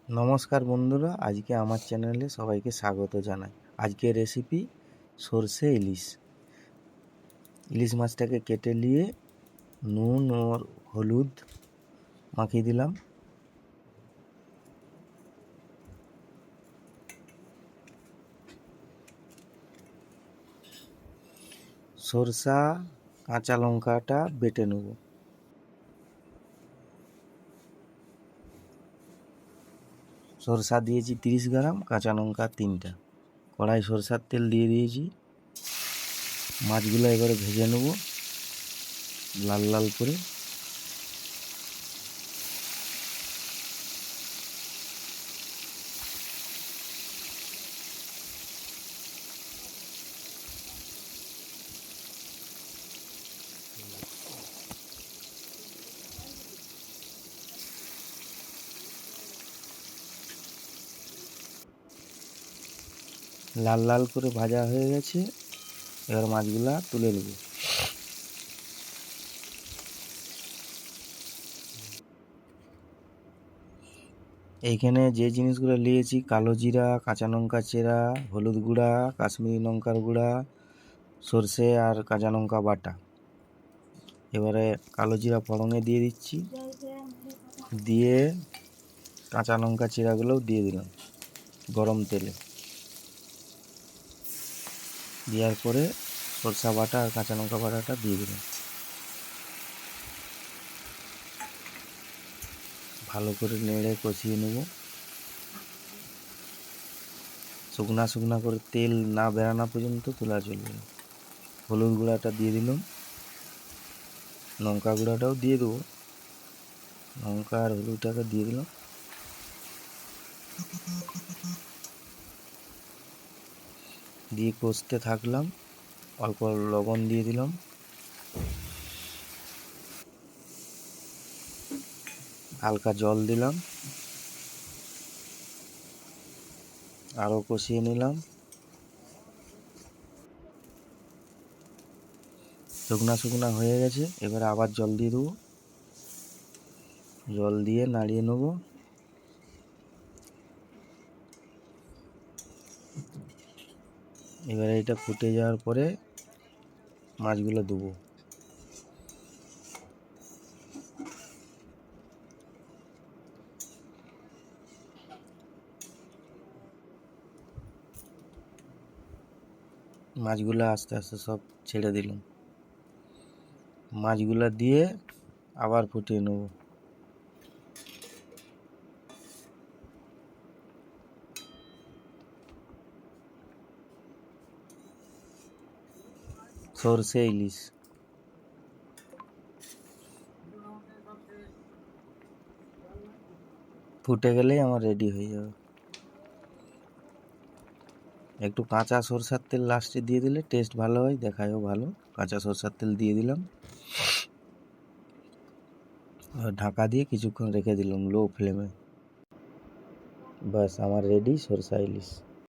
নমস্কার বন্ধুরা, আজকে আমার চ্যানেলে সবাইকে স্বাগত জানাই। আজকের রেসিপি সরষে ইলিশ। ইলিশ মাছটাকে কেটে নিয়ে নুন ও হলুদ মাখিয়ে দিলাম। সরষা কাঁচা লঙ্কাটা বেটে নেব। সরষা দিয়েছি 30 গ্রাম, কাঁচা লঙ্কা 3টা। কড়াই সরষার তেল দিয়ে দিয়েছি। মাছগুলো এবারে ভেজে নেব লাল লাল করে। লাল লাল করে ভাজা হয়ে গেছে, এবার মাছগুলা তুলে নেব। এইখানে যে জিনিসগুলো নিয়েছি, কালো জিরা, কাঁচা লঙ্কা চেরা, হলুদ গুঁড়া, কাশ্মীরি লঙ্কার গুঁড়া, সর্ষে আর কাঁচা লঙ্কা বাটা। এবারে কালো জিরা ফোড়নে দিয়ে দিচ্ছি, দিয়ে কাঁচা লঙ্কা চেরাগুলোও দিয়ে দিলাম গরম তেলে। দেওয়ার পরে সরষা বাটা আর কাঁচা লঙ্কা বাটাটা দিয়ে দিলাম। ভালো করে নেড়ে কষিয়ে নেব। শুকনা শুকনা করে তেল না বেরানো পর্যন্ত তোলা চলবে না। হলুদ গুঁড়াটা দিয়ে দিলাম, লঙ্কা গুঁড়াটাও দিয়ে দেবো। লঙ্কা আর হলুদটাকে দিয়ে দিলাম। দিয়ে কষতে থাকলাম। অল্প লবণ দিয়ে দিলাম। হালকা জল দিলাম, আরও কষিয়ে নিলাম। শুকনা শুকনা হয়ে গেছে, এবারে আবার জল দিয়ে দেবো। জল দিয়ে নাড়িয়ে নেব। এবারে এটা ফুটে যাওয়ার পরে মাছগুলো দেবো। মাছগুলো আস্তে আস্তে সব ছেড়ে দিলাম। মাছগুলো দিয়ে আবার ফুটিয়ে নেব। সরষে ইলিশ ফুটে গেলেই আমার রেডি হয়ে যাবে। একটু কাঁচা সরষার তেল লাস্টে দিয়ে দিলে টেস্ট ভালো হয়, দেখায়ও ভালো। কাঁচা সরষার তেল দিয়ে দিলাম, ঢাকা দিয়ে কিছুক্ষণ রেখে দিলাম লো ফ্লেমে। ব্যাস আমার রেডি সরষা ইলিশ।